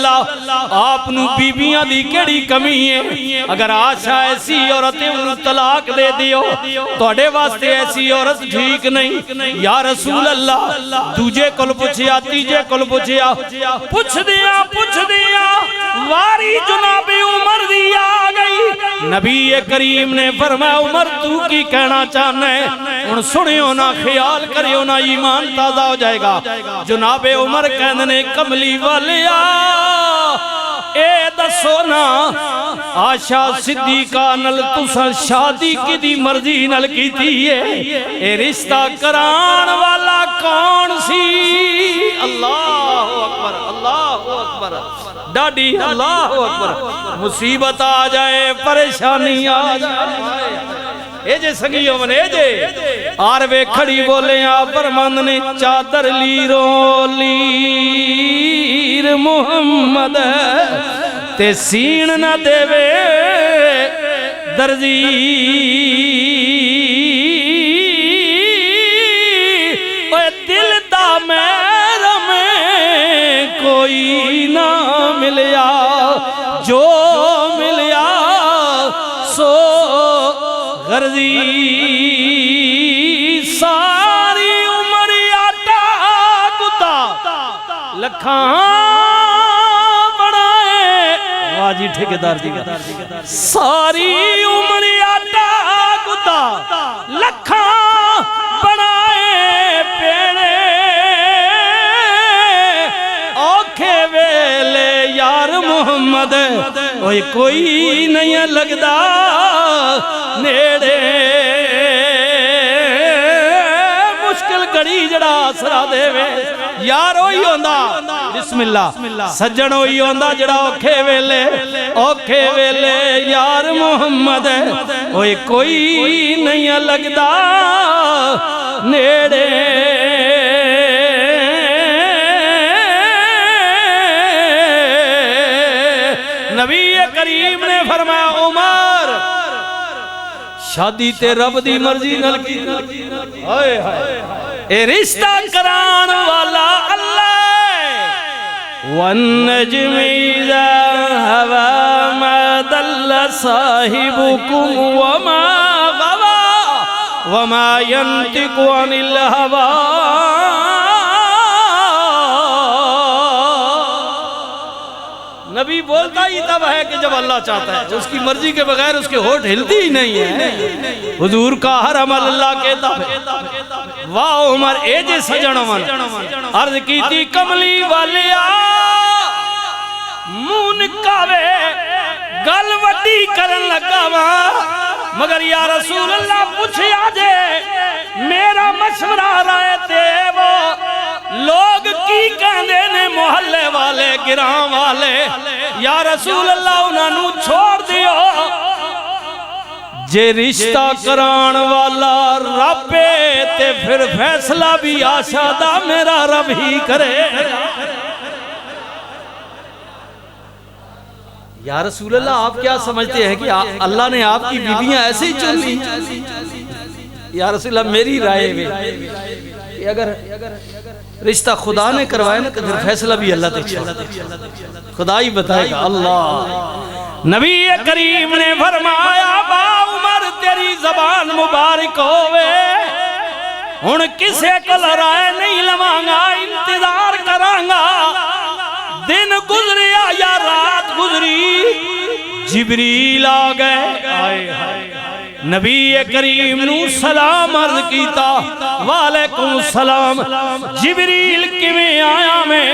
اللہ آپ نو بیبیاں دی کیڑی کمی ہے؟ اگر آشا ایسی عورتیں انہوں طلاق دے دیو توڑے واسطے ایسی عورت ٹھیک نہیں۔ یا رسول اللہ دوجے کل پوچھیا تیجے کل پوچھیا پوچھ دیا واری جناب عمر دی آ گئی۔ نبی کریم نے فرمایا عمر تو کی کہنا چاہنا ہے؟ ان سنیو نہ خیال کریو نہ ایمان تازہ ہو جائے گا۔ جناب عمر کہنے کملی والیا اے دسو نا آشا صدیقہ نل تسا شادی کی دی مرضی نل کی تھی ہے، اے رشتہ کران والا کون سی؟ اللہ اکبر اللہ اکبر ڈاڈی اللہ اکبر مصیبت آ جائے پریشانی آ جائے اے جے سنگیوں من اے جے آروے کھڑی بولے آپ فرماند نے چادر لیرو لیر محمد تے سین نہ دے وے درزی اے دل دا میرا میں کوئی نہ ملیا جو ملیا سو غرضی ساری عمر آٹا کتا لکھاں بڑھائے واجی ٹھیکیدار جی کا ساری عمر آٹا کتا لکھاں بڑھائے پیڑے اوکھے ویلے یار محمد اوہ کوئی نہیں لگدا نیڑے مشکل گھڑی جڑا آسرا دے وے یار ہوئی ہوندہ بسم اللہ سجن ہوئی ہوندہ جڑا اوکھے ویلے یار محمد اوہ کوئی نہیں لگدا نیڑے نبی کریم نے فرمایا عمر شادی تے رب دی مرضی نل کی اے رشتہ کران والا اللہ والنجم اذا ہوا ما دل صاحبکم وما غوا وما ينطق عن الهوى نبی بولتا ہی تب ہے کہ جب اللہ چاہتا ہے اس کی مرضی کے بغیر اس کے ہونٹ ہلتی ہی نہیں ہے حضور کا ہر عمل اللہ کہتا ہے واہ عمر اے جے سجن عمر عرض کی تھی کملی والیا مون کاوے گل وڈی کرن لگا مگر یا رسول اللہ پوچھے آجے میرا مشورہ رائے تے وہ لوگ کی کہندے نے محلے والے گرام والے یا رسول اللہ انہوں چھوڑ دیو جے رشتہ کران والا رب تے پھر فیصلہ بھی آشا دا میرا رب ہی کرے یا رسول اللہ آپ کیا سمجھتے ہیں کہ اللہ نے آپ کی بیویاں ایسے ہی چن لی یا رسول اللہ میری رائے میں اگر رشتہ خدا نے کروائے نا تو پھر فیصلہ بھی اللہ تک چھوڑا خدا ہی بتائے گا اللہ نبی کریم نے فرمایا با عمر تیری زبان مبارک ہوئے ہن کسے کل رائے نہیں لمانگا انتظار کرانگا دن گزریا یا رات گزری جبریل آ گئے نبی کریم نو سلام عرض کیتا وعلیکم السلام جبریل کیویں آیا میں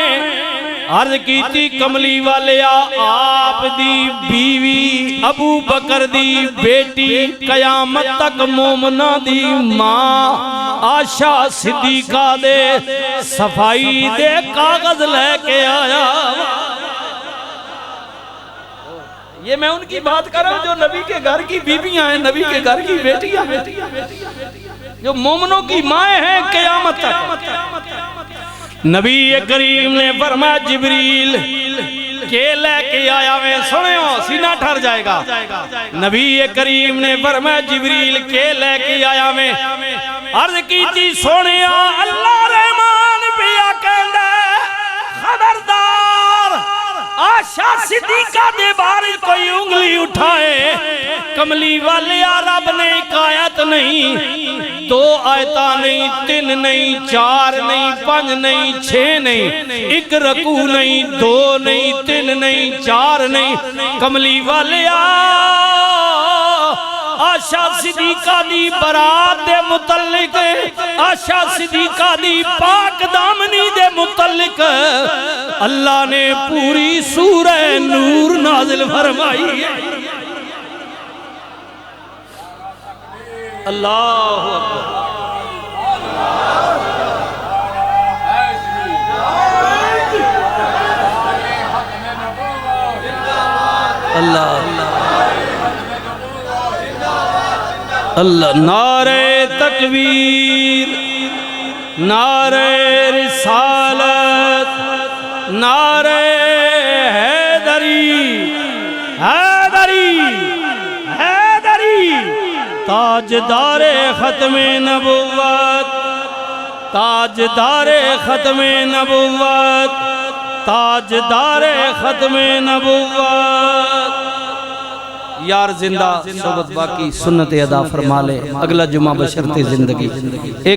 عرض کیتی کملی والیا آپ دی بیوی ابو بکر دی بیٹی قیامت تک مومنہ دی ماں آشا صدیقہ دے صفائی دے کاغذ لے کے آیا یہ میں ان کی بات کر رہا ہوں جو نبی کے گھر کی بیویاں ہیں نبی کے گھر کی بیٹیاں جو مومنوں کی مائیں ہیں قیامت تک نبی کریم نے فرمایا جبریل کے لے کے آیا میں سنو سینہ ٹھر جائے گا نبی کریم نے فرمایا جبریل کے لے کے آیا میں عرض کی تھی سنیا اللہ رحمان پیا کہندہ خبردار آشا صدیقہ دے بارے کوئی انگلی اٹھائے کملی والے رب نے ایک آیت نہیں، 2 آیتاں نہیں، 3 نہیں، 4 نہیں، 5 نہیں، 6 نہیں، 1 رکوع نہیں، 2 نہیں، 3 نہیں، 4 نہیں، کملی والے آشا صدیقہ دی برات دے متعلق، آشا صدیقہ دی پاک دامنی دے متعلق اللہ نے پوری سورہ نور نازل فرمائی ہے۔ اللہ اکبر، اللہ اللہ، نعرہ تکبیر، نعرہ رسالت، نعرہ حیدری، حیدری، حیدری، تاجدار ختم نبوت، تاجدار ختم نبوت، تاجدار ختم نبوت۔ یار زندہ صحبت باقی، سنت ادا فرما لے، اگلا جمعہ بشرط زندگی۔